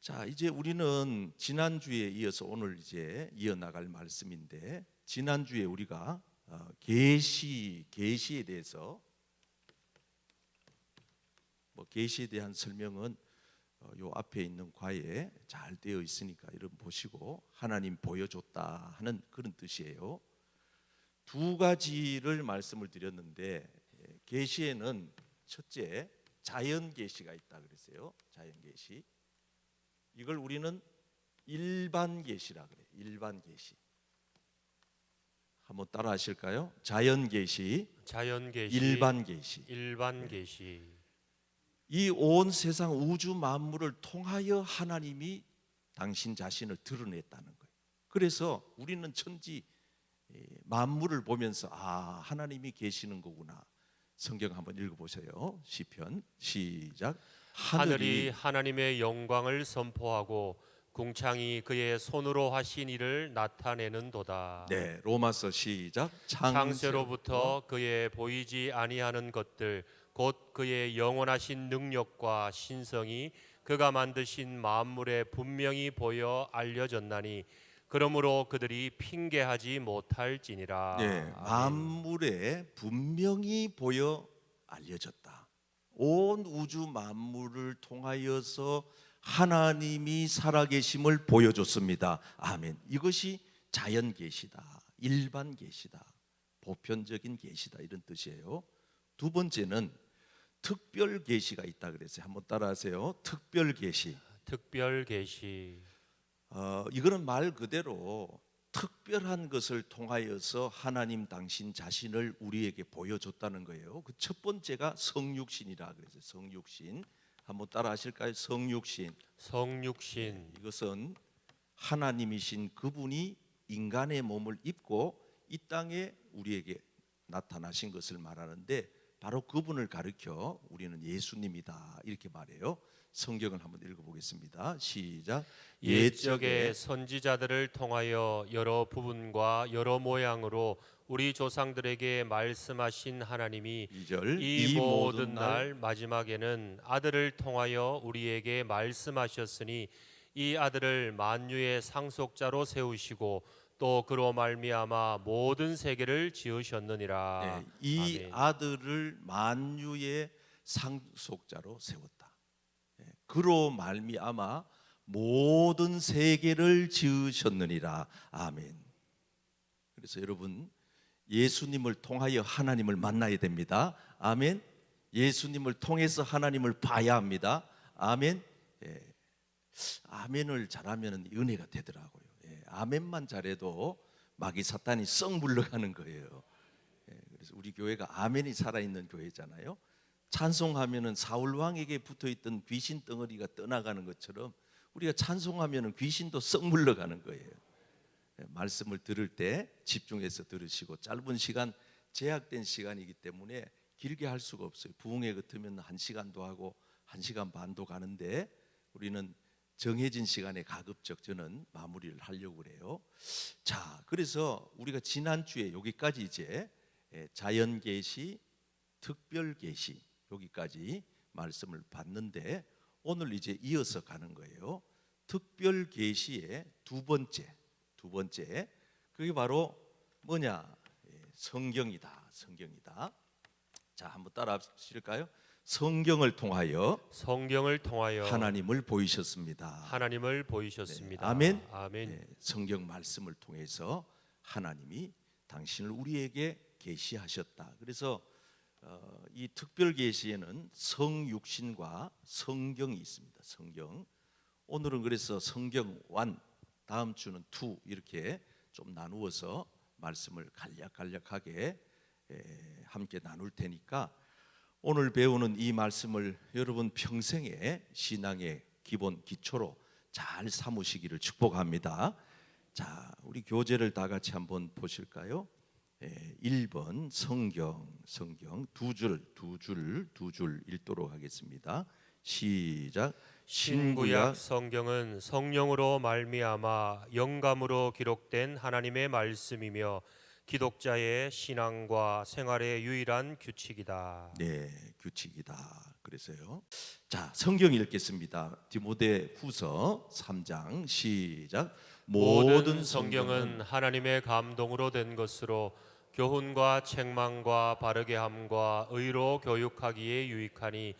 자, 이제 우리는 지난주에 이어서 오늘 이제 이어나갈 말씀인데, 지난주에 우리가 계시에 대해서 계시에 대한 설명은 요 앞에 있는 과에 잘 되어 있으니까 이런 보시고 하나님 보여줬다 하는 그런 뜻이에요. 두 가지를 말씀을 드렸는데, 계시에는 첫째 자연 계시가 있다 그랬어요. 자연 계시. 이걸 우리는 일반 계시라 그래요. 일반 계시. 한번 따라 하실까요? 자연 계시, 일반 계시. 일반 계시. 이 온 세상 우주 만물을 통하여 하나님이 당신 자신을 드러냈다는 거예요. 그래서 우리는 천지 만물을 보면서 하나님이 계시는 거구나. 성경 한번 읽어보세요. 시편 시작. 하늘이 하나님의 영광을 선포하고 궁창이 그의 손으로 하신 일을 나타내는도다. 네, 로마서 시작. 창세로부터 그의 보이지 아니하는 것들 곧 그의 영원하신 능력과 신성이 그가 만드신 만물에 분명히 보여 알려졌나니 그러므로 그들이 핑계하지 못할지니라. 네, 만물에 분명히 보여 알려졌다. 온 우주 만물을 통하여서 하나님이 살아계심을 보여줬습니다. 아멘. 이것이 자연 계시다, 일반 계시다, 보편적인 계시다 이런 뜻이에요. 두 번째는 특별 계시가 있다 그랬어요. 한번 따라하세요. 특별 계시. 특별 계시. 이거는 말 그대로 특별한 것을 통하여서 하나님 당신 자신을 우리에게 보여줬다는 거예요. 그 첫 번째가 성육신이라 그래서 성육신. 한번 따라 하실까요? 성육신. 성육신. 이것은 하나님이신 그분이 인간의 몸을 입고 이 땅에 우리에게 나타나신 것을 말하는데, 바로 그분을 가리켜 우리는 예수님이다 이렇게 말해요. 성경을 한번 읽어보겠습니다. 시작. 옛적의 선지자들을 통하여 여러 부분과 여러 모양으로 우리 조상들에게 말씀하신 하나님이 2절. 이 모든 날 마지막에는 아들을 통하여 우리에게 말씀하셨으니 이 아들을 만유의 상속자로 세우시고 또 그로 말미암아 모든 세계를 지으셨느니라. 네, 이 아멘. 아들을 만유의 상속자로 세웠다. 네, 그로 말미암아 모든 세계를 지으셨느니라. 아멘. 그래서 여러분, 예수님을 통하여 하나님을 만나야 됩니다. 아멘. 예수님을 통해서 하나님을 봐야 합니다. 아멘. 예. 아멘을 잘하면 은혜가 되더라고요. 예. 아멘만 잘해도 마귀 사탄이 썩 물러가는 거예요. 예. 그래서 우리 교회가 아멘이 살아있는 교회잖아요. 찬송하면은 사울 왕에게 붙어있던 귀신 덩어리가 떠나가는 것처럼 우리가 찬송하면은 귀신도 썩 물러가는 거예요. 말씀을 들을 때 집중해서 들으시고, 짧은 시간, 제약된 시간이기 때문에 길게 할 수가 없어요. 부흥회 같으면 1시간도 하고 1시간 반도 가는데 우리는 정해진 시간에 가급적 저는 마무리를 하려고 그래요. 자, 그래서 우리가 지난주에 여기까지 이제 자연 계시, 특별 계시 여기까지 말씀을 봤는데, 오늘 이제 이어서 가는 거예요. 특별 계시의 두 번째 그게 바로 뭐냐? 성경이다. 성경이다. 자, 한번 따라 하실까요? 성경을 통하여 하나님을 보이셨습니다. 네, 아멘. 아멘. 네, 성경 말씀을 통해서 하나님이 당신을 우리에게 계시하셨다. 그래서 이 특별 계시에는 성육신과 성경이 있습니다. 성경. 오늘은 그래서 성경 1, 다음 주는 2 이렇게 좀 나누어서 말씀을 간략하게 함께 나눌 테니까, 오늘 배우는 이 말씀을 여러분 평생의 신앙의 기본 기초로 잘 삼으시기를 축복합니다. 자, 우리 교재를 다 같이 한번 보실까요? 1번 성경 두 줄 읽도록 하겠습니다. 시작. 신구약 성경은 성령으로 말미암아 영감으로 기록된 하나님의 말씀이며 기독자의 신앙과 생활의 유일한 규칙이다. 네, 규칙이다. 그래서요. 자, 성경 읽겠습니다. 디모데후서 3장 시작. 모든 성경은 하나님의 감동으로 된 것으로 교훈과 책망과 바르게 함과 의로 교육하기에 유익하니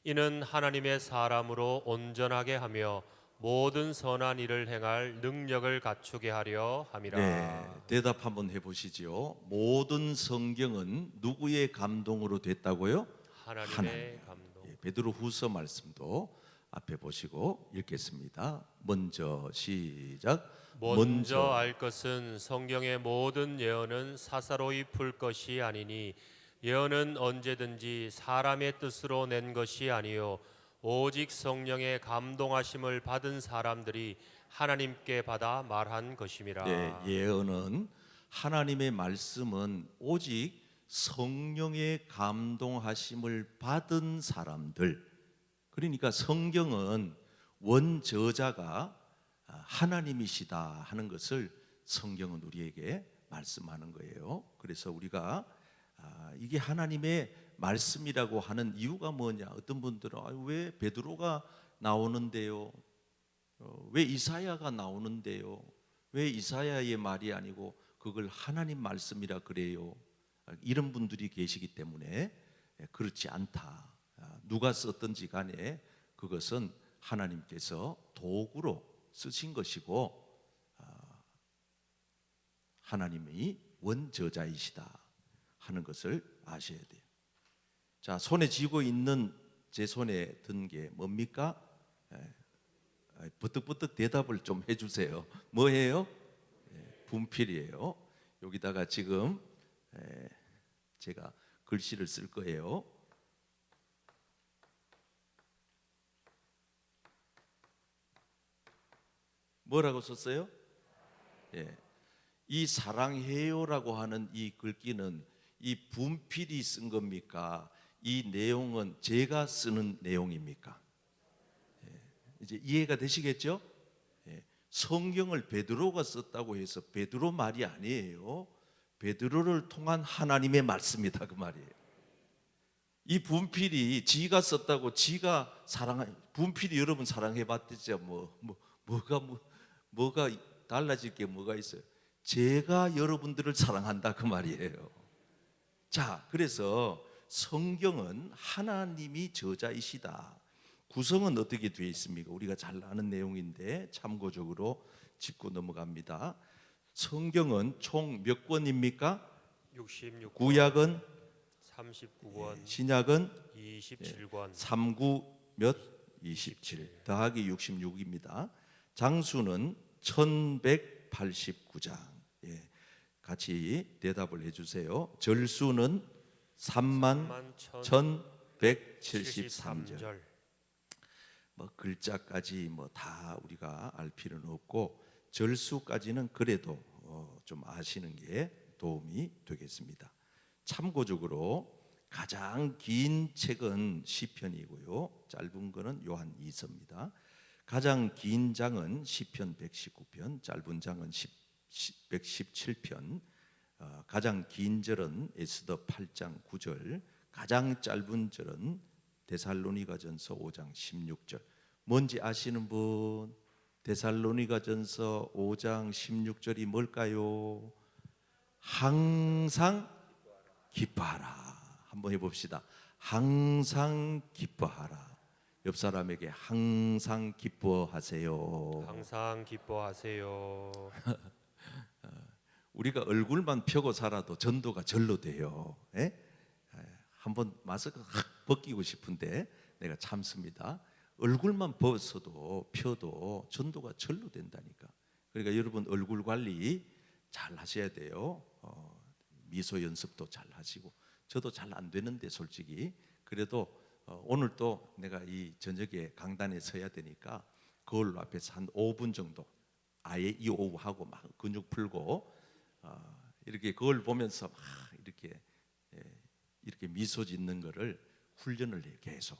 이는 하나님의 사람으로 온전하게 하며 모든 선한 일을 행할 능력을 갖추게 하려 함이라. 네, 대답 한번 해보시죠. 모든 성경은 누구의 감동으로 됐다고요? 하나님의 감동. 예, 베드로후서 말씀도 앞에 보시고 읽겠습니다. 먼저 시작. 먼저 알 것은 성경의 모든 예언은 사사로이 풀 것이 아니니 예언은 언제든지 사람의 뜻으로 낸 것이 아니요 오직 성령의 감동하심을 받은 사람들이 하나님께 받아 말한 것임이라. 네, 예언은 하나님의 말씀은 오직 성령의 감동하심을 받은 사람들. 그러니까 성경은 원저자가 하나님이시다 하는 것을 성경은 우리에게 말씀하는 거예요. 그래서 우리가 이게 하나님의 말씀이라고 하는 이유가 뭐냐? 어떤 분들은 왜 베드로가 나오는데요? 왜 이사야가 나오는데요? 왜 이사야의 말이 아니고 그걸 하나님 말씀이라 그래요? 이런 분들이 계시기 때문에 그렇지 않다. 누가 썼든지 간에 그것은 하나님께서 도구로 쓰신 것이고 하나님이 원저자이시다 하는 것을 아셔야 돼요. 자, 손에 쥐고 있는 제 손에 든 게 뭡니까? 버뜩버뜩 대답을 좀 해주세요. 뭐예요? 분필이에요. 여기다가 지금 제가 글씨를 쓸 거예요. 뭐라고 썼어요? 예. 이 사랑해요라고 하는 이 글귀는 이 분필이 쓴 겁니까? 이 내용은 제가 쓰는 내용입니까? 이제 이해가 되시겠죠? 성경을 베드로가 썼다고 해서 베드로 말이 아니에요. 베드로를 통한 하나님의 말씀이다 그 말이에요. 이 분필이 지가 썼다고 지가 분필이 여러분 사랑해 봤댔죠? 뭐가 달라질 게 뭐가 있어요? 제가 여러분들을 사랑한다 그 말이에요. 자, 그래서 성경은 하나님이 저자이시다. 구성은 어떻게 되어 있습니까? 우리가 잘 아는 내용인데 참고적으로 짚고 넘어갑니다. 성경은 총 몇 권입니까? 66권, 구약은 39권, 신약은 27권, 3구 몇? 27 더하기 66입니다. 장수는 1189장. 같이 대답을 해주세요. 절수는 3만 1173절. 글자까지 다 우리가 알 필요는 없고 절수까지는 그래도 좀 아시는 게 도움이 되겠습니다. 참고적으로 가장 긴 책은 시편이고요. 짧은 거는 요한 2서입니다. 가장 긴 장은 시편 119편, 짧은 장은 117편. 가장 긴 절은 에스더 8장 9절, 가장 짧은 절은 데살로니가전서 5장 16절. 뭔지 아시는 분? 데살로니가전서 5장 16절이 뭘까요? 항상 기뻐하라. 한번 해봅시다. 항상 기뻐하라. 옆 사람에게 항상 기뻐하세요. 항상 기뻐하세요. 우리가 얼굴만 펴고 살아도 전도가 절로 돼요. 한번 마스크 확 벗기고 싶은데 내가 참습니다. 얼굴만 벗어도 펴도 전도가 절로 된다니까. 그러니까 여러분 얼굴 관리 잘 하셔야 돼요. 미소 연습도 잘 하시고. 저도 잘 안 되는데 솔직히 그래도 오늘 또 내가 이 저녁에 강단에 서야 되니까 거울 앞에서 한 5분 정도 아예 이 오후 하고 막 근육 풀고 이렇게 거울 보면서 막 이렇게 미소 짓는 거를 훈련을 해요. 계속.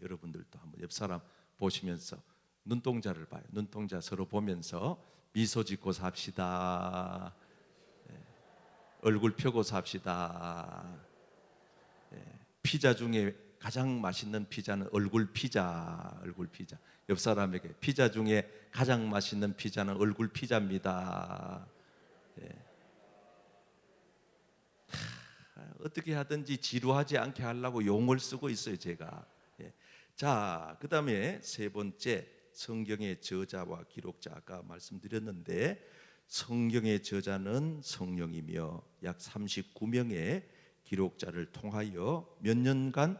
여러분들도 한번 옆 사람 보시면서 눈동자를 봐요. 눈동자 서로 보면서 미소 짓고 삽시다. 얼굴 펴고 삽시다. 피자 중에 가장 맛있는 피자는 얼굴 피자. 옆 사람에게 피자 중에 가장 맛있는 피자는 얼굴 피자입니다. 어떻게 하든지 지루하지 않게 하려고 용어를 쓰고 있어요, 제가. 자, 그 다음에 세 번째, 성경의 저자와 기록자. 아까 말씀드렸는데 성경의 저자는 성령이며 약 39명의 기록자를 통하여 몇 년간?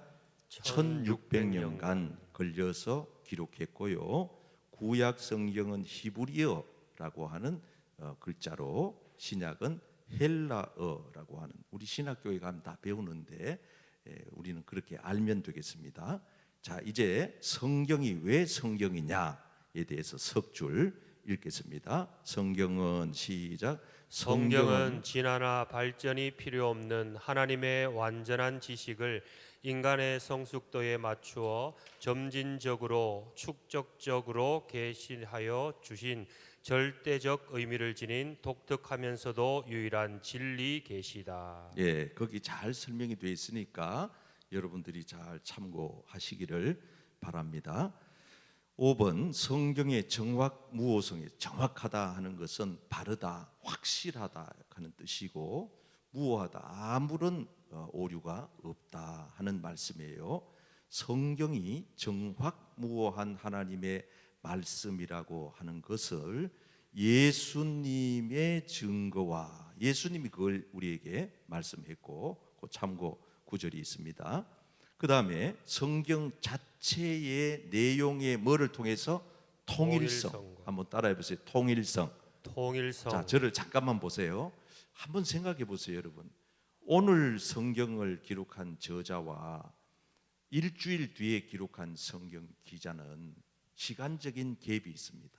1600년간 걸려서 기록했고요. 구약 성경은 히브리어라고 하는 글자로, 신약은 헬라어라고 하는, 우리 신학교에 가면 다 배우는데 우리는 그렇게 알면 되겠습니다. 자, 이제 성경이 왜 성경이냐에 대해서 석 줄 읽겠습니다. 성경은 시작. 성경은 진화나 발전이 필요 없는 하나님의 완전한 지식을 인간의 성숙도에 맞추어 점진적으로 축적적으로 계시하여 주신 절대적 의미를 지닌 독특하면서도 유일한 진리 계시다. 예, 거기 잘 설명이 되어 있으니까 여러분들이 잘 참고하시기를 바랍니다. 5번, 성경의 정확무오성이, 정확하다 하는 것은 바르다, 확실하다 하는 뜻이고, 무오하다, 아무런 오류가 없다 하는 말씀이에요. 성경이 정확무오한 하나님의 말씀이라고 하는 것을 예수님의 증거와, 예수님이 그걸 우리에게 말씀했고, 그 참고 구절이 있습니다. 그 다음에 성경 자체의 내용의 뭐를 통해서? 통일성. 한번 따라해 보세요. 통일성. 자, 저를 잠깐만 보세요. 한번 생각해 보세요, 여러분. 오늘 성경을 기록한 저자와 일주일 뒤에 기록한 성경 기자는 시간적인 갭이 있습니다.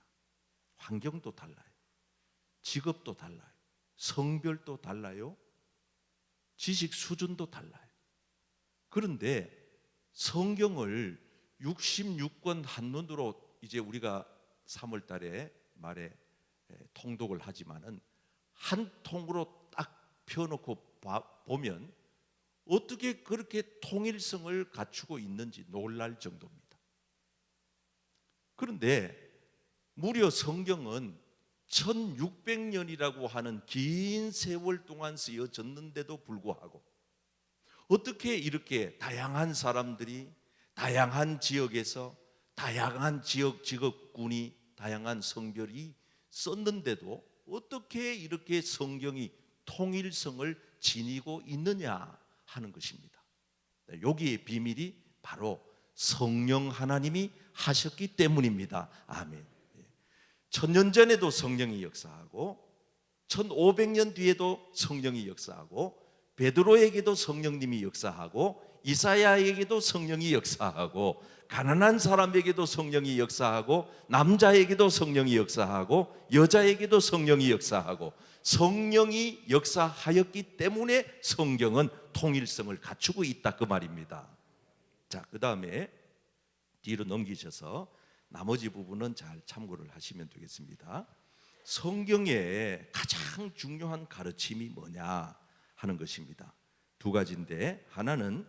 환경도 달라요. 직업도 달라요. 성별도 달라요. 지식 수준도 달라요. 그런데 성경을 66권 한눈으로 이제 우리가 3월 달에 말에 통독을 하지만은 한 통으로 딱 펴놓고 보면 어떻게 그렇게 통일성을 갖추고 있는지 놀랄 정도입니다. 그런데 무려 성경은 1600년이라고 하는 긴 세월 동안 쓰여졌는데도 불구하고 어떻게 이렇게 다양한 사람들이 다양한 지역에서 다양한 지역 직업군이 다양한 성별이 썼는데도 어떻게 이렇게 성경이 통일성을 지니고 있느냐 하는 것입니다. 여기에 비밀이 바로 성령 하나님이 하셨기 때문입니다. 아멘. 1000년 전에도 성령이 역사하고 1500년 뒤에도 성령이 역사하고 베드로에게도 성령님이 역사하고 이사야에게도 성령이 역사하고 가난한 사람에게도 성령이 역사하고 남자에게도 성령이 역사하고 여자에게도 성령이 역사하고 성령이 역사하였기 때문에 성경은 통일성을 갖추고 있다 그 말입니다. 자, 그 다음에 뒤로 넘기셔서 나머지 부분은 잘 참고를 하시면 되겠습니다. 성경의 가장 중요한 가르침이 뭐냐 하는 것입니다. 두 가지인데 하나는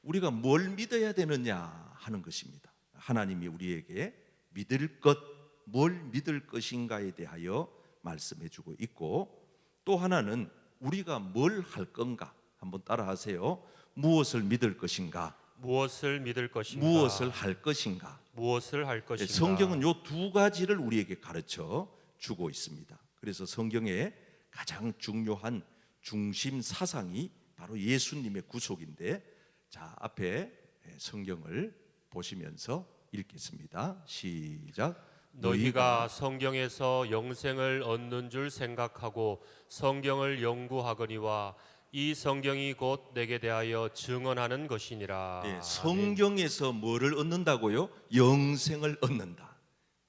우리가 뭘 믿어야 되느냐 하는 것입니다. 하나님이 우리에게 믿을 것, 뭘 믿을 것인가에 대하여 말씀해 주고 있고 또 하나는 우리가 뭘 할 건가. 한번 따라하세요. 무엇을 믿을 것인가? 무엇을 믿을 것인가? 무엇을 할 것인가? 무엇을 할 것인가? 성경은 이 두 가지를 우리에게 가르쳐 주고 있습니다. 그래서 성경의 가장 중요한 중심 사상이 바로 예수님의 구속인데, 자, 앞에 성경을 보시면서 읽겠습니다. 시작. 너희가 성경에서 영생을 얻는 줄 생각하고 성경을 연구하거니와 이 성경이 곧 내게 대하여 증언하는 것이니라. 네, 성경에서 뭐를 얻는다고요? 영생을 얻는다.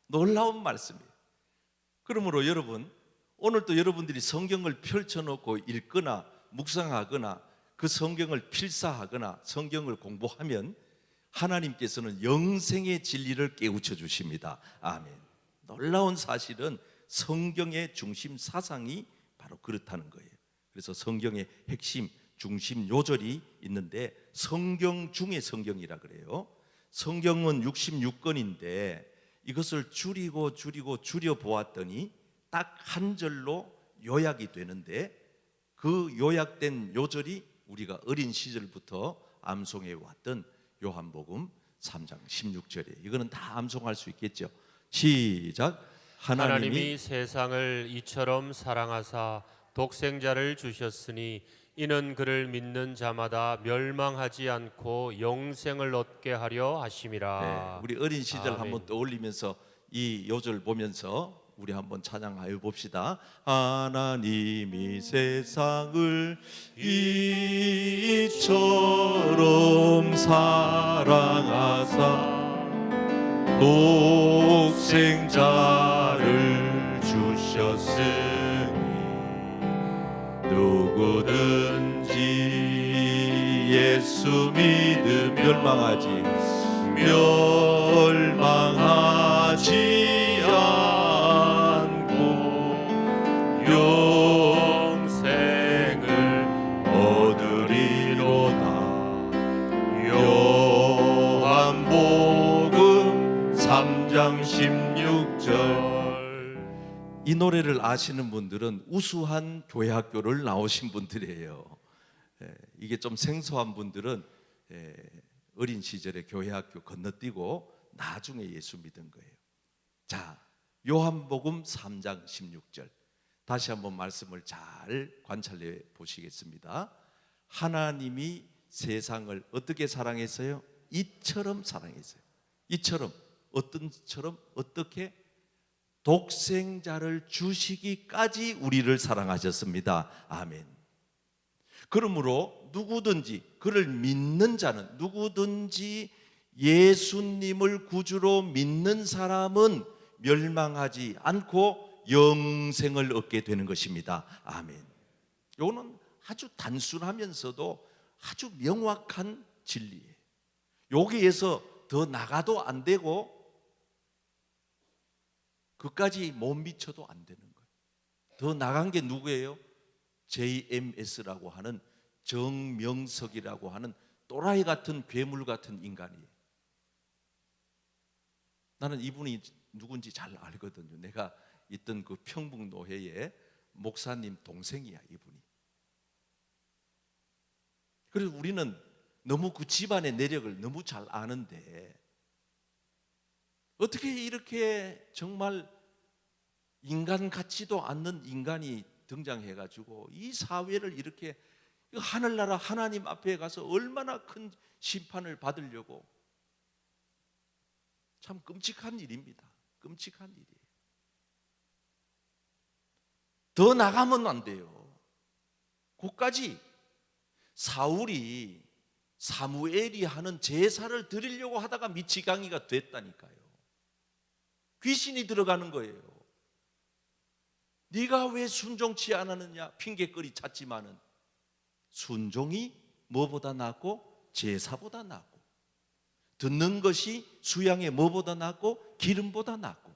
놀라운 말씀이에요. 그러므로 여러분, 오늘도 여러분들이 성경을 펼쳐놓고 읽거나 묵상하거나 그 성경을 필사하거나 성경을 공부하면 하나님께서는 영생의 진리를 깨우쳐 주십니다. 아멘. 놀라운 사실은 성경의 중심 사상이 바로 그렇다는 거예요. 그래서 성경의 핵심, 중심 요절이 있는데 성경 중에 성경이라 그래요. 성경은 66권인데 이것을 줄이고 줄여 보았더니 딱 한 절로 요약이 되는데 그 요약된 요절이 우리가 어린 시절부터 암송해 왔던 요한복음 3장 16절이에요. 이거는 다 암송할 수 있겠죠. 시작. 하나님이 세상을 이처럼 사랑하사 독생자를 주셨으니 이는 그를 믿는 자마다 멸망하지 않고 영생을 얻게 하려 네, 하심이라. 우리 어린 시절 아멘. 한번 떠올리면서 이 요절 보면서 우리 한번 찬양하여 봅시다. 하나님이 세상을 이처럼 사랑하사 독생자를 주셨으니 누구든지 예수 믿음 멸망하지 않고 영생을 얻으리로다. 요한복음 3장 16절. 이 노래를 아시는 분들은 우수한 교회 학교를 나오신 분들이에요. 이게 좀 생소한 분들은 어린 시절에 교회 학교 건너뛰고 나중에 예수 믿은 거예요. 자, 요한복음 3장 16절 다시 한번 말씀을 잘 관찰해 보시겠습니다. 하나님이 세상을 어떻게 사랑했어요? 이처럼 사랑했어요. 이처럼, 어떤처럼, 어떻게? 독생자를 주시기까지 우리를 사랑하셨습니다. 아멘. 그러므로 누구든지 그를 믿는 자는, 누구든지 예수님을 구주로 믿는 사람은 멸망하지 않고 영생을 얻게 되는 것입니다. 아멘. 이거는 아주 단순하면서도 아주 명확한 진리예요. 여기에서 더 나가도 안 되고 그까지 못 미쳐도 안 되는 거예요. 더 나간 게 누구예요? JMS라고 하는 정명석이라고 하는 또라이 같은 괴물 같은 인간이에요. 나는 이분이 누군지 잘 알거든요. 내가 있던 그 평북노회의 목사님 동생이야, 이분이. 그래서 우리는 너무 그 집안의 내력을 너무 잘 아는데 어떻게 이렇게 정말 인간 같지도 않는 인간이 등장해가지고 이 사회를 이렇게 하늘나라 하나님 앞에 가서 얼마나 큰 심판을 받으려고. 참 끔찍한 일입니다. 끔찍한 일이에요. 더 나가면 안 돼요. 그까지 사울이 사무엘이 하는 제사를 드리려고 하다가 미치광이가 됐다니까요. 귀신이 들어가는 거예요. 네가 왜 순종치 않았느냐 핑계거리 찾지만은 순종이 뭐보다 낫고 제사보다 낫고 듣는 것이 수양의 뭐보다 낫고 기름보다 낫고.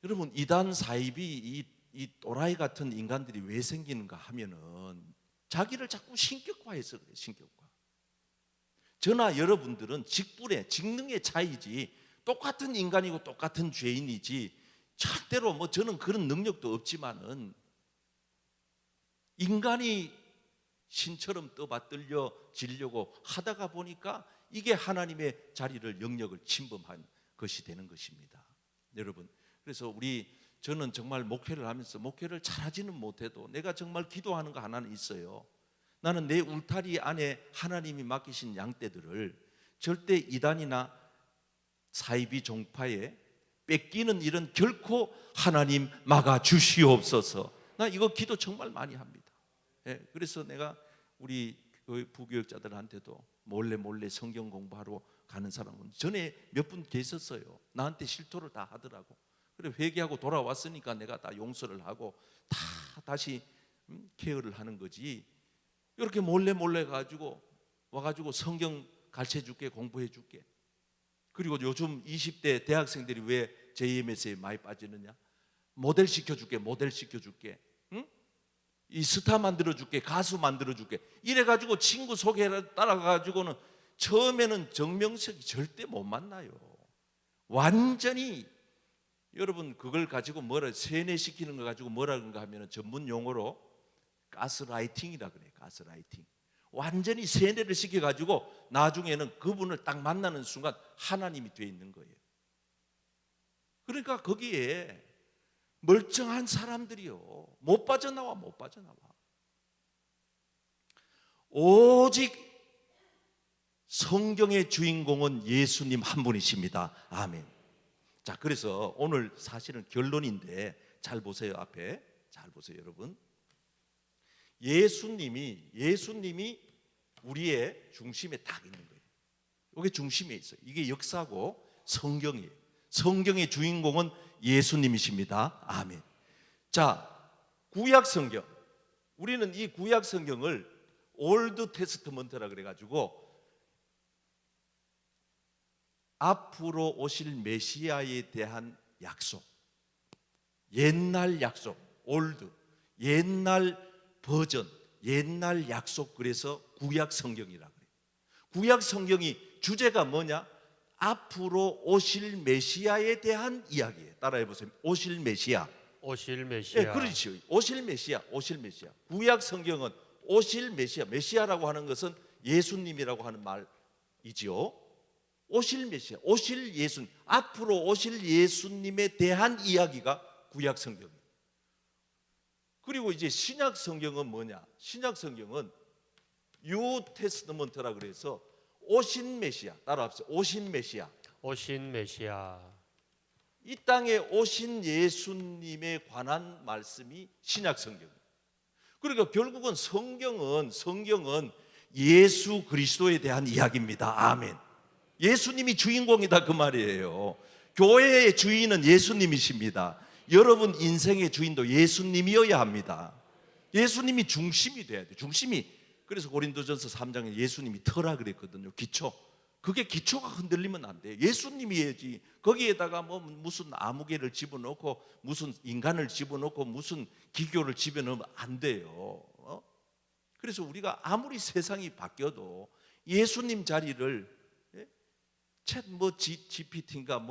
여러분, 이단 사입이 이 또라이 같은 인간들이 왜 생기는가 하면은 자기를 자꾸 신격화해서 그래요. 신격화. 저나 여러분들은 직분의 직능의 차이지 똑같은 인간이고 똑같은 죄인이지 절대로 뭐 저는 그런 능력도 없지만은 인간이 신처럼 떠받들려지려고 하다가 보니까 이게 하나님의 자리를 영역을 침범한 것이 되는 것입니다. 여러분, 그래서 저는 정말 목회를 하면서 목회를 잘하지는 못해도 내가 정말 기도하는 거 하나는 있어요. 나는 내 울타리 안에 하나님이 맡기신 양떼들을 절대 이단이나 사이비 종파에 뺏기는 일은 결코 하나님 막아 주시옵소서. 나 이거 기도 정말 많이 합니다. 그래서 내가 우리 부교육자들한테도 몰래 성경 공부하러 가는 사람은 전에 몇 분 계셨어요. 나한테 실토를 다 하더라고. 그래 회개하고 돌아왔으니까 내가 다 용서를 하고 다 다시 케어를 하는 거지. 이렇게 몰래 와가지고 성경 가르쳐줄게, 공부해줄게. 그리고 요즘 20대 대학생들이 왜 JMS에 많이 빠지느냐? 모델 시켜줄게. 응? 이 스타 만들어줄게, 가수 만들어줄게 이래가지고 친구 소개 따라가가지고는 처음에는 정명석이 절대 못 만나요. 완전히 여러분 그걸 가지고 세뇌시키는 거 가지고 뭐라 그런가 하면 전문 용어로 가스라이팅이라 그래요. 가스라이팅. 완전히 세뇌를 시켜가지고 나중에는 그분을 딱 만나는 순간 하나님이 돼 있는 거예요. 그러니까 거기에 멀쩡한 사람들이요 못 빠져나와. 오직 성경의 주인공은 예수님 한 분이십니다. 아멘. 자, 그래서 오늘 사실은 결론인데 잘 보세요. 앞에 잘 보세요, 여러분. 예수님이 우리의 중심에 딱 있는 거예요. 이게 중심에 있어요. 이게 역사고 성경이에요. 성경의 주인공은 예수님이십니다. 아멘. 자, 구약 성경. 우리는 이 구약 성경을 올드 테스트먼트라 그래가지고 앞으로 오실 메시아에 대한 약속, 옛날 약속, 올드, 옛날 버전, 옛날 약속, 그래서 구약 성경이라 그래요. 구약 성경이 주제가 뭐냐? 앞으로 오실 메시아에 대한 이야기예요. 따라해 보세요. 오실 메시아. 오실 메시아. 네, 그렇죠. 오실 메시아. 구약 성경은 오실 메시아. 메시아라고 하는 것은 예수님이라고 하는 말이지요. 오실 메시아, 오실 예수님, 앞으로 오실 예수님에 대한 이야기가 구약 성경이에요. 그리고 이제 신약 성경은 뭐냐? 신약 성경은 뉴 테스트먼트라 그래서 오신 메시아, 따라합시다. 오신 메시아. 오신 메시아. 이 땅에 오신 예수님에 관한 말씀이 신약 성경이에요. 그러니까 결국은 성경은 예수 그리스도에 대한 이야기입니다. 아멘. 예수님이 주인공이다 그 말이에요. 교회의 주인은 예수님이십니다. 여러분 인생의 주인도 예수님이어야 합니다. 예수님이 중심이 돼야 돼요. 중심이. 그래서 고린도전서 3장에 예수님이 터라 그랬거든요. 기초. 그게 기초가 흔들리면 안 돼요. 예수님이야지. 거기에다가 뭐 무슨 아무개를 집어넣고 무슨 인간을 집어넣고 무슨 기교를 집어넣으면 안 돼요. 그래서 우리가 아무리 세상이 바뀌어도 예수님 자리를 GPT인가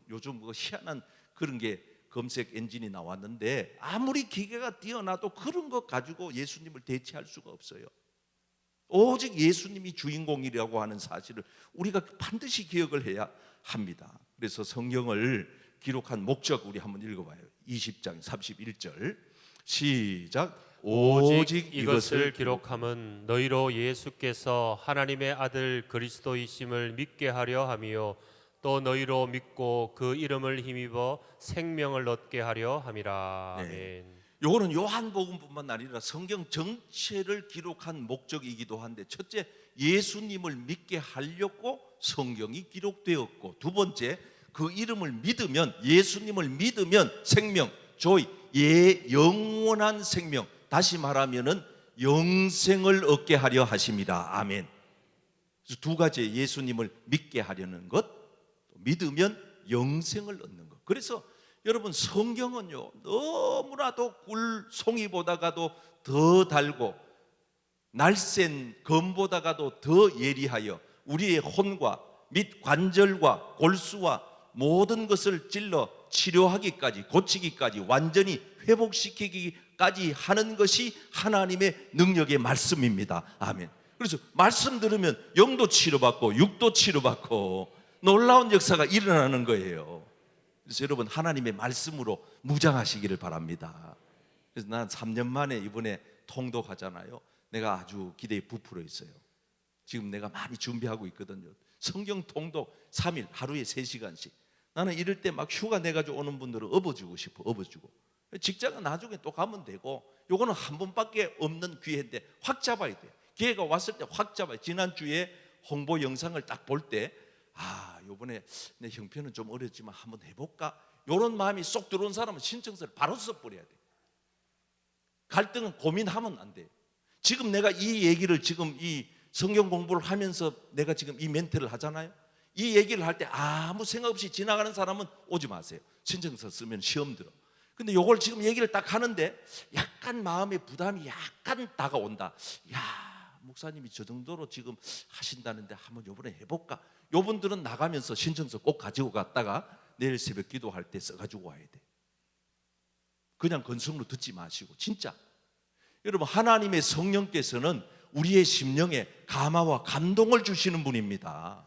요즘 희한한 그런 게 검색 엔진이 나왔는데 아무리 기계가 뛰어나도 그런 것 가지고 예수님을 대체할 수가 없어요. 오직 예수님이 주인공이라고 하는 사실을 우리가 반드시 기억을 해야 합니다. 그래서 성경을 기록한 목적 우리 한번 읽어봐요. 20장 31절 시작. 오직 이것을 기록함은 너희로 예수께서 하나님의 아들 그리스도이심을 믿게 하려 함이요 또 너희로 믿고 그 이름을 힘입어 생명을 얻게 하려 함이라. 아멘. 네. 요거는 요한복음뿐만 아니라 성경 전체를 기록한 목적이기도 한데, 첫째 예수님을 믿게 하려고 성경이 기록되었고, 두 번째 그 이름을 믿으면, 예수님을 믿으면 생명, 조이, 영원한 생명, 다시 말하면은 영생을 얻게 하려 하십니다. 아멘. 그래서 두 가지, 예수님을 믿게 하려는 것, 믿으면 영생을 얻는 것. 그래서 여러분 성경은요 너무나도 꿀송이보다가도 더 달고 날쌘 검보다가도 더 예리하여 우리의 혼과 및 관절과 골수와 모든 것을 찔러 치료하기까지, 고치기까지, 완전히 회복시키기까지 하는 것이 하나님의 능력의 말씀입니다. 아멘. 그래서 말씀 들으면 영도 치료받고 육도 치료받고 놀라운 역사가 일어나는 거예요. 그래서 여러분 하나님의 말씀으로 무장하시기를 바랍니다. 그래서 난 3년 만에 이번에 통독하잖아요. 내가 아주 기대에 부풀어 있어요. 지금 내가 많이 준비하고 있거든요. 성경 통독 3일 하루에 3시간씩. 나는 이럴 때 막 휴가 내가지고 오는 분들은 업어주고 싶어. 업어주고. 직장은 나중에 또 가면 되고, 요거는 한 번밖에 없는 기회인데 확 잡아야 돼. 기회가 왔을 때 확 잡아야 돼. 지난주에 홍보 영상을 딱 볼 때 요번에 내 형편은 좀 어렵지만 한번 해볼까? 요런 마음이 쏙 들어온 사람은 신청서를 바로 써버려야 돼. 갈등은 고민하면 안 돼. 지금 내가 이 얘기를 지금 이 성경 공부를 하면서 내가 지금 이 멘트를 하잖아요. 이 얘기를 할 때 아무 생각 없이 지나가는 사람은 오지 마세요. 신청서 쓰면 시험 들어. 근데 요걸 지금 얘기를 딱 하는데 약간 마음의 부담이 약간 다가온다. 야, 목사님이 저 정도로 지금 하신다는데 한번 요번에 해볼까? 요분들은 나가면서 신청서 꼭 가지고 갔다가 내일 새벽 기도할 때 써가지고 와야 돼. 그냥 건성으로 듣지 마시고 진짜 여러분, 하나님의 성령께서는 우리의 심령에 감화와 감동을 주시는 분입니다.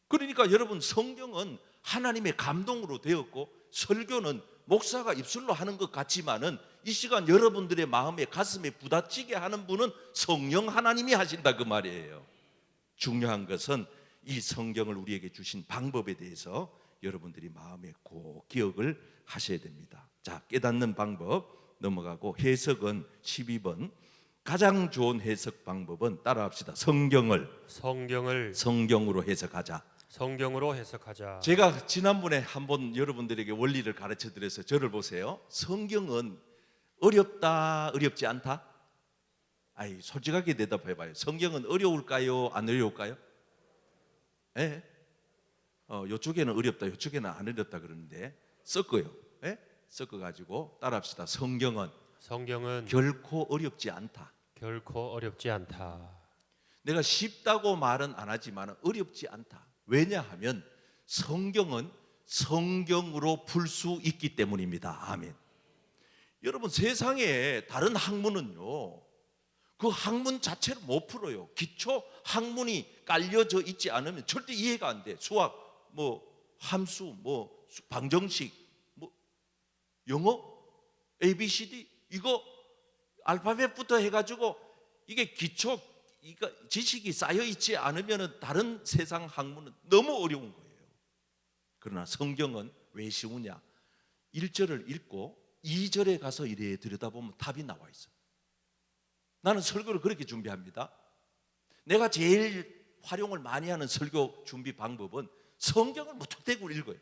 그러니까 여러분, 성경은 하나님의 감동으로 되었고 설교는 목사가 입술로 하는 것 같지만은 이 시간 여러분들의 마음에 가슴에 부딪히게 하는 분은 성령 하나님이 하신다 그 말이에요. 중요한 것은 이 성경을 우리에게 주신 방법에 대해서 여러분들이 마음에 꼭 기억을 하셔야 됩니다. 자, 깨닫는 방법 넘어가고 해석은 12번. 가장 좋은 해석 방법은 따라합시다. 성경을 성경으로 해석하자. 성경으로 해석하자. 제가 지난번에 한번 여러분들에게 원리를 가르쳐 드려서 저를 보세요. 성경은 어렵다, 어렵지 않다? 아이, 솔직하게 대답해 봐요. 성경은 어려울까요, 안 어려울까요? 예. 이쪽에는 어렵다, 이쪽에는 안 어렵다 그러는데 섞어요. 예? 섞어 가지고 따라합시다. 성경은 결코 어렵지 않다. 결코 어렵지 않다. 내가 쉽다고 말은 안 하지만 어렵지 않다. 왜냐하면 성경은 성경으로 풀 수 있기 때문입니다. 아멘. 여러분, 세상에 다른 학문은요, 그 학문 자체를 못 풀어요. 기초 학문이 깔려져 있지 않으면 절대 이해가 안 돼. 수학, 뭐 함수, 뭐 방정식, 뭐 영어, ABCD 이거 알파벳부터 해가지고 이게 기초 이거 지식이 쌓여 있지 않으면 다른 세상 학문은 너무 어려운 거예요. 그러나 성경은 왜 쉬우냐? 1절을 읽고 2절에 가서 이래 들여다보면 답이 나와 있어요. 나는 설교를 그렇게 준비합니다. 내가 제일 활용을 많이 하는 설교 준비 방법은 성경을 무턱대고 읽어요.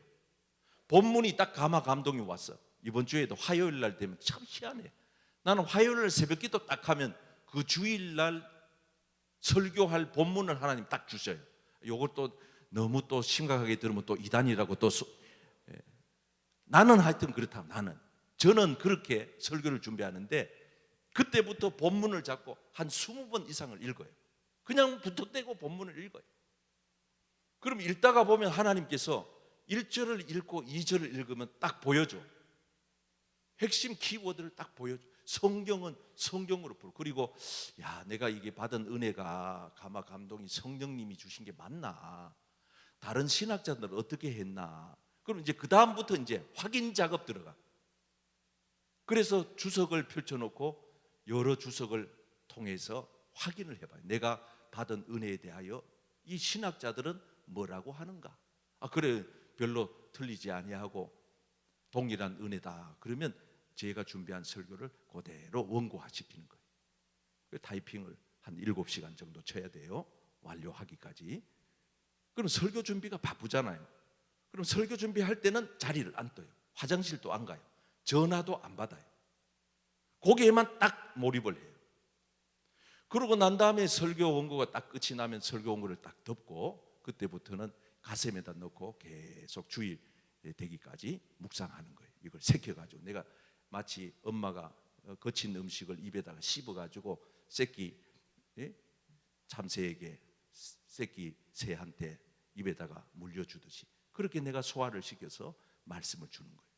본문이 딱 감화 감동이 왔어. 이번 주에도 화요일 날 되면 참 희한해. 나는 화요일 날 새벽 기도 딱 하면 그 주일 날 설교할 본문을 하나님 딱 주셔요. 요걸 또 너무 또 심각하게 들으면 또 이단이라고 또 나는 하여튼 그렇다. 저는 그렇게 설교를 준비하는데 그때부터 본문을 잡고 한 20번 이상을 읽어요. 그냥 부탁대고 본문을 읽어요. 그럼 읽다가 보면 하나님께서 1절을 읽고 2절을 읽으면 딱 보여줘. 핵심 키워드를 딱 보여줘. 성경은 성경으로 풀고, 그리고 야, 내가 이게 받은 은혜가 감화 감동이 성령님이 주신 게 맞나? 다른 신학자들은 어떻게 했나? 그럼 이제 그 다음부터 이제 확인 작업 들어가. 그래서 주석을 펼쳐놓고 여러 주석을 통해서 확인을 해봐요. 내가 받은 은혜에 대하여 이 신학자들은 뭐라고 하는가? 아, 그래, 별로 틀리지 아니하고 동일한 은혜다. 그러면 제가 준비한 설교를 그대로 원고화시키는 거예요. 타이핑을 한 7시간 정도 쳐야 돼요. 완료하기까지. 그럼 설교 준비가 바쁘잖아요. 그럼 설교 준비할 때는 자리를 안 떠요. 화장실도 안 가요. 전화도 안 받아요. 거기에만 딱 몰입을 해요. 그러고 난 다음에 설교 원고가 딱 끝이 나면 설교 원고를 딱 덮고 그때부터는 가슴에다 넣고 계속 주일 되기까지 묵상하는 거예요. 이걸 새겨가지고 내가 마치 엄마가 거친 음식을 입에다가 씹어가지고 새끼 참새에게 새끼 새한테 입에다가 물려주듯이 그렇게 내가 소화를 시켜서 말씀을 주는 거예요.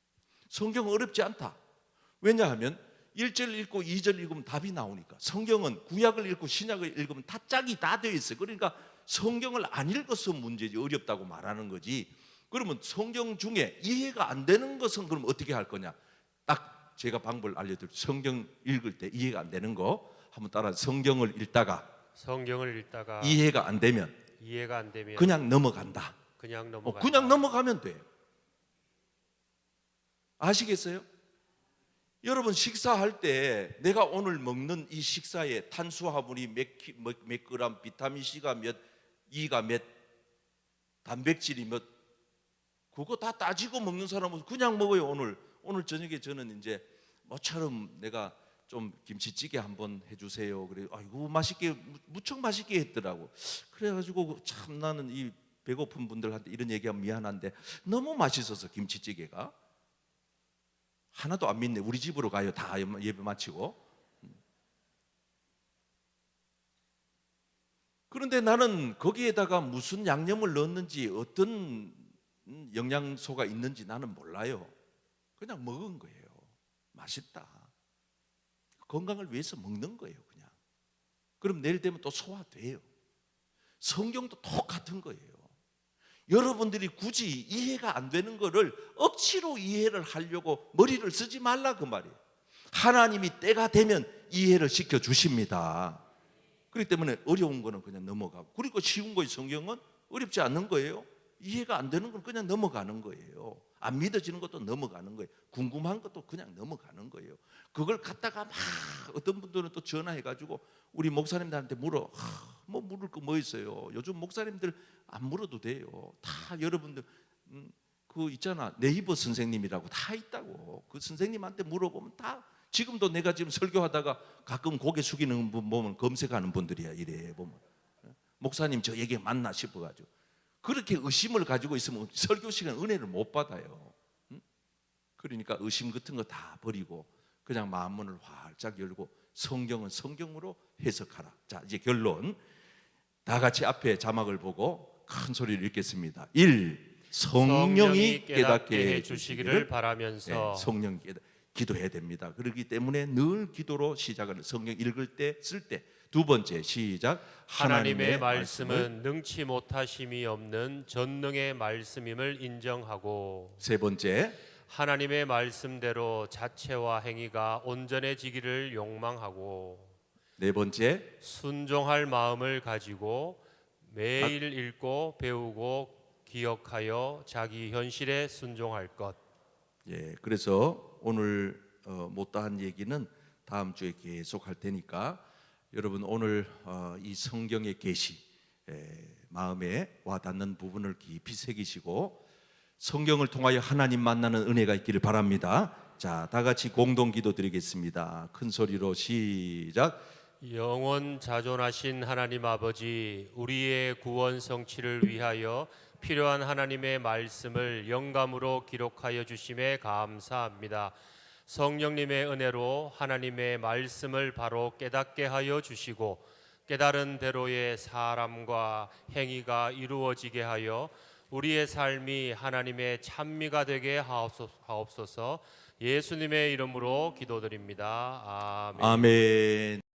성경은 어렵지 않다. 왜냐하면 1절 읽고 2절 읽으면 답이 나오니까. 성경은 구약을 읽고 신약을 읽으면 다 짝이 다 되어 있어요. 그러니까 성경을 안 읽어서 문제지 어렵다고 말하는 거지. 그러면 성경 중에 이해가 안 되는 것은 그럼 어떻게 할 거냐? 딱 제가 방법을 알려드릴게요. 성경 읽을 때 이해가 안 되는 거 한번 따라. 성경을 읽다가 이해가 안 되면 그냥 넘어간다. 그냥 넘어가면 돼요. 아시겠어요? 여러분, 식사할 때 내가 오늘 먹는 이 식사에 탄수화물이 몇 그램, 비타민C가 몇, E가 몇, 단백질이 몇, 그거 다 따지고 먹는 사람은 그냥 먹어요. 오늘 저녁에 저는 이제 모처럼 내가 좀 김치찌개 한번 해주세요. 그래, 아이고 맛있게, 무척 맛있게 했더라고. 그래가지고 참 나는 이 배고픈 분들한테 이런 얘기하면 미안한데 너무 맛있어서 김치찌개가 하나도 안 믿네. 우리 집으로 가요. 다 예배 마치고. 그런데 나는 거기에다가 무슨 양념을 넣었는지 어떤 영양소가 있는지 나는 몰라요. 그냥 먹은 거예요. 맛있다. 건강을 위해서 먹는 거예요, 그냥. 그럼 내일 되면 또 소화돼요. 성경도 똑같은 거예요. 여러분들이 굳이 이해가 안 되는 거를 억지로 이해를 하려고 머리를 쓰지 말라 그 말이에요. 하나님이 때가 되면 이해를 시켜 주십니다. 그렇기 때문에 어려운 거는 그냥 넘어가고, 그리고 쉬운 거예요. 성경은 어렵지 않는 거예요. 이해가 안 되는 건 그냥 넘어가는 거예요. 안 믿어지는 것도 넘어가는 거예요. 궁금한 것도 그냥 넘어가는 거예요. 그걸 갖다가 막 어떤 분들은 또 전화해가지고 우리 목사님들한테 물어. 뭐 물을 거 뭐 있어요. 요즘 목사님들 안 물어도 돼요. 다 여러분들 그 있잖아, 네이버 선생님이라고 다 있다고. 그 선생님한테 물어보면 다. 지금도 내가 지금 설교하다가 가끔 고개 숙이는 분 보면 검색하는 분들이야. 이래 보면 목사님 저 얘기 맞나 싶어가지고. 그렇게 의심을 가지고 있으면 설교 시간 은혜를 못 받아요. 그러니까 의심 같은 거 다 버리고 그냥 마음문을 활짝 열고 성경은 성경으로 해석하라. 자, 이제 결론. 다 같이 앞에 자막을 보고 큰 소리를 읽겠습니다. 1. 성령이 깨닫게 해 주시기를 바라면서 성령이 기도해야 됩니다. 그렇기 때문에 늘 기도로 시작을, 성경 읽을 때, 쓸 때. 두 번째, 시작. 하나님의 말씀은 능치 못하심이 없는 전능의 말씀임을 인정하고, 세 번째, 하나님의 말씀대로 자체와 행위가 온전해지기를 욕망하고, 네 번째, 순종할 마음을 가지고 매일 읽고 배우고 기억하여 자기 현실에 순종할 것. 예, 그래서 오늘 못다한 얘기는 다음 주에 계속 할 테니까 여러분 오늘 이 성경의 계시, 마음에 와닿는 부분을 깊이 새기시고 성경을 통하여 하나님 만나는 은혜가 있기를 바랍니다. 자, 다 같이 공동 기도 드리겠습니다. 큰 소리로 시작. 영원 자존하신 하나님 아버지, 우리의 구원 성취를 위하여 필요한 하나님의 말씀을 영감으로 기록하여 주심에 감사합니다. 성령님의 은혜로 하나님의 말씀을 바로 깨닫게 하여 주시고 깨달은 대로의 사람과 행위가 이루어지게 하여 우리의 삶이 하나님의 찬미가 되게 하옵소서. 예수님의 이름으로 기도드립니다. 아멘. 아멘.